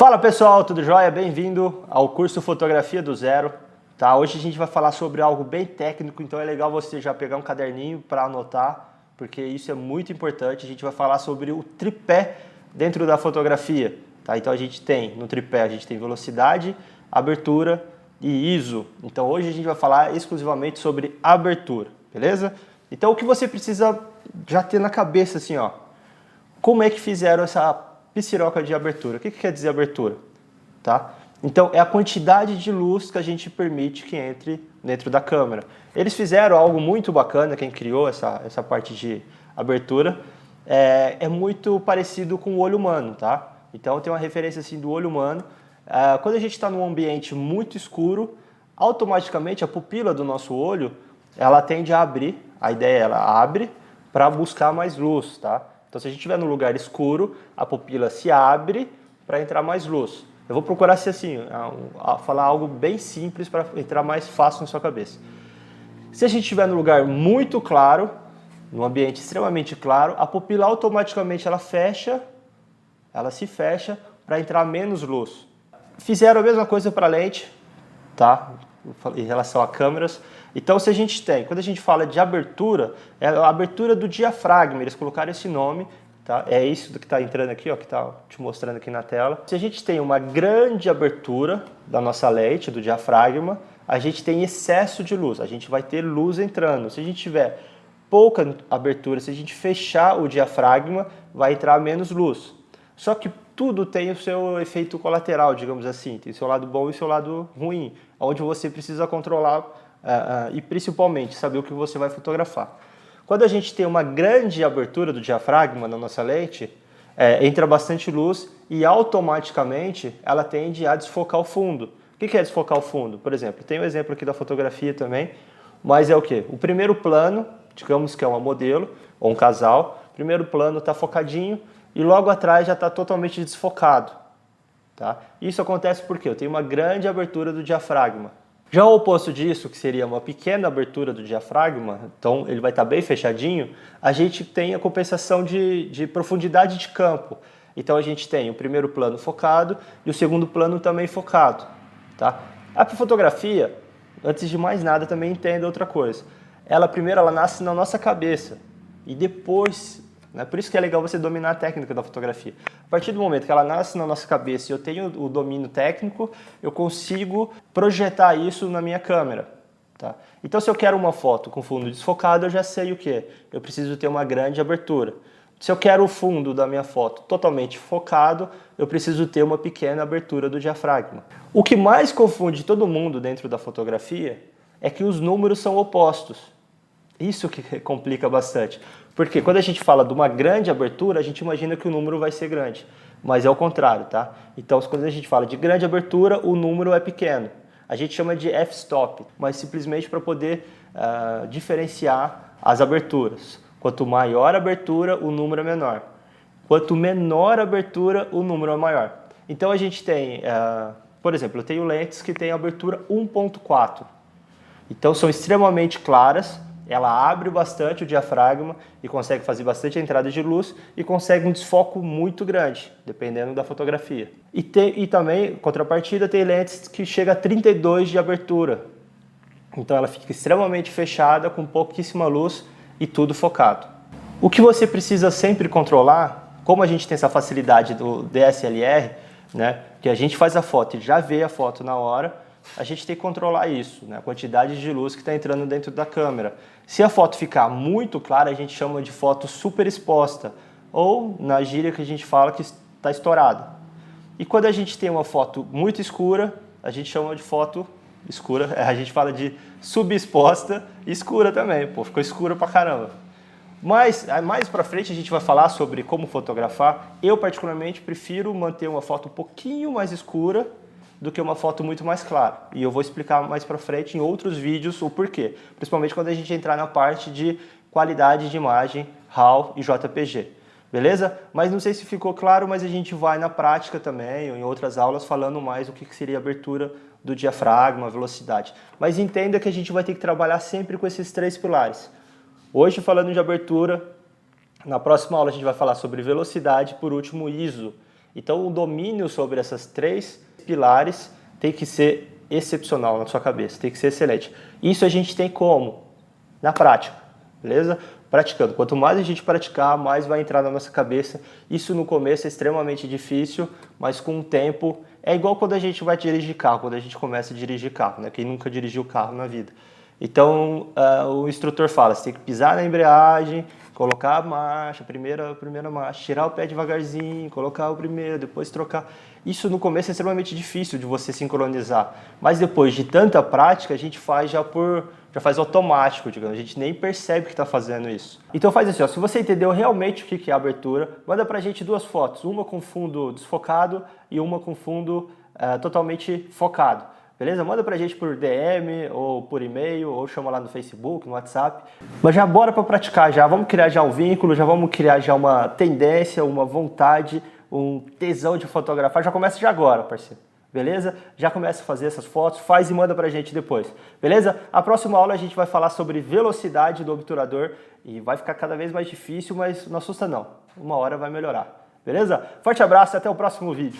Fala pessoal, tudo jóia? Bem-vindo ao curso Fotografia do Zero. Tá? Hoje a gente vai falar sobre algo bem técnico, então é legal você já pegar um caderninho para anotar, porque isso é muito importante. A gente vai falar sobre o tripé dentro da fotografia. Tá? Então a gente tem, no tripé, a gente tem velocidade, abertura e ISO. Então hoje a gente vai falar exclusivamente sobre abertura, beleza? Então o que você precisa já ter na cabeça assim, ó, como é que fizeram essa piciroca de abertura? O que quer dizer abertura? Tá? Então é a quantidade de luz que a gente permite que entre dentro da câmera. Eles fizeram algo muito bacana, quem criou essa parte de abertura, é muito parecido com o olho humano, tá? Então tem uma referência assim do olho humano. Quando a gente está num ambiente muito escuro, automaticamente a pupila do nosso olho, ela tende a abrir, a ideia é ela abre para buscar mais luz, tá? Então se a gente estiver num lugar escuro, a pupila se abre para entrar mais luz. Eu vou procurar ser assim, falar algo bem simples para entrar mais fácil na sua cabeça. Se a gente estiver num lugar muito claro, num ambiente extremamente claro, a pupila automaticamente ela se fecha para entrar menos luz. Fizeram a mesma coisa para a lente, tá? Em relação a câmeras. Então se a gente tem, quando a gente fala de abertura, é a abertura do diafragma, eles colocaram esse nome, tá? É isso que está entrando aqui, ó, que está te mostrando aqui na tela. Se a gente tem uma grande abertura da nossa lente, do diafragma, a gente tem excesso de luz, a gente vai ter luz entrando. Se a gente tiver pouca abertura, se a gente fechar o diafragma, vai entrar menos luz. Só que tudo tem o seu efeito colateral, digamos assim, tem o seu lado bom e o seu lado ruim, onde você precisa controlar e principalmente saber o que você vai fotografar. Quando a gente tem uma grande abertura do diafragma na nossa lente, entra bastante luz e automaticamente ela tende a desfocar o fundo. O que é desfocar o fundo? Por exemplo, tem um exemplo aqui da fotografia também, mas é o quê? O primeiro plano, digamos que é uma modelo ou um casal, o primeiro plano está focadinho e logo atrás já está totalmente desfocado. Tá? Isso acontece porque eu tenho uma grande abertura do diafragma. Já o oposto disso, que seria uma pequena abertura do diafragma, então ele vai estar bem fechadinho, a gente tem a compensação de profundidade de campo. Então a gente tem o primeiro plano focado e o segundo plano também focado. Tá? A fotografia, antes de mais nada, também entenda outra coisa. Primeiro ela nasce na nossa cabeça e depois... Por isso que é legal você dominar a técnica da fotografia. A partir do momento que ela nasce na nossa cabeça e eu tenho o domínio técnico, eu consigo projetar isso na minha câmera. Tá? Então se eu quero uma foto com fundo desfocado, eu já sei o que? Eu preciso ter uma grande abertura. Se eu quero o fundo da minha foto totalmente focado, eu preciso ter uma pequena abertura do diafragma. O que mais confunde todo mundo dentro da fotografia é que os números são opostos. Isso que complica bastante, porque quando a gente fala de uma grande abertura, a gente imagina que o número vai ser grande, mas é o contrário, tá? Então, quando a gente fala de grande abertura, o númnúmero é pequeno. A gente chama de f-stop, mas simplesmente para poder diferenciar as aberturas. Quanto maior a abertura, o número é menor. Quanto menor a abertura, o número é maior. Então, a gente tem, por exemplo, eu tenho lentes que têm abertura 1.4. Então, são extremamente claras. Ela abre bastante o diafragma e consegue fazer bastante entrada de luz e consegue um desfoco muito grande, dependendo da fotografia. E também, contrapartida, tem lentes que chega a 32 de abertura. Então ela fica extremamente fechada, com pouquíssima luz e tudo focado. O que você precisa sempre controlar, como a gente tem essa facilidade do DSLR, né, que a gente faz a foto e já vê a foto na hora, a gente tem que controlar isso, né? A quantidade de luz que está entrando dentro da câmera. Se a foto ficar muito clara, a gente chama de foto super exposta, ou na gíria que a gente fala que está estourada. E quando a gente tem uma foto muito escura, a gente chama de foto escura, a gente fala de subexposta e escura também, pô, ficou escura pra caramba. Mas mais pra frente a gente vai falar sobre como fotografar. Eu particularmente prefiro manter uma foto um pouquinho mais escura do que uma foto muito mais clara. E eu vou explicar mais pra frente em outros vídeos o porquê. Principalmente quando a gente entrar na parte de qualidade de imagem, RAW e JPG. Beleza? Mas não sei se ficou claro, mas a gente vai na prática também, ou em outras aulas, falando mais o que seria a abertura do diafragma, velocidade. Mas entenda que a gente vai ter que trabalhar sempre com esses três pilares. Hoje falando de abertura, na próxima aula a gente vai falar sobre velocidade, por último ISO. Então o domínio sobre essas 3 pilares tem que ser excepcional na sua cabeça, tem que ser excelente. Isso a gente tem como? Na prática, beleza? Praticando. Quanto mais a gente praticar, mais vai entrar na nossa cabeça. Isso no começo é extremamente difícil, mas com o tempo é igual quando a gente vai dirigir carro, quando a gente começa a dirigir carro, né? Quem nunca dirigiu carro na vida. Então o instrutor fala, você tem que pisar na embreagem, colocar a marcha, a primeira marcha, tirar o pé devagarzinho, colocar o primeiro, depois trocar. Isso no começo é extremamente difícil de você sincronizar, mas depois de tanta prática a gente faz já faz automático, digamos, a gente nem percebe que está fazendo isso. Então faz assim, ó, se você entendeu realmente o que é a abertura, manda pra gente 2 fotos, uma com fundo desfocado e uma com fundo totalmente focado. Beleza? Manda pra gente por DM ou por e-mail ou chama lá no Facebook, no WhatsApp. Mas já bora pra praticar já, vamos criar já um vínculo, já vamos criar já uma tendência, uma vontade, um tesão de fotografar. Já começa já agora, parceiro. Beleza? Já começa a fazer essas fotos, faz e manda pra gente depois. Beleza? A próxima aula a gente vai falar sobre velocidade do obturador e vai ficar cada vez mais difícil, mas não assusta não. Uma hora vai melhorar. Beleza? Forte abraço e até o próximo vídeo.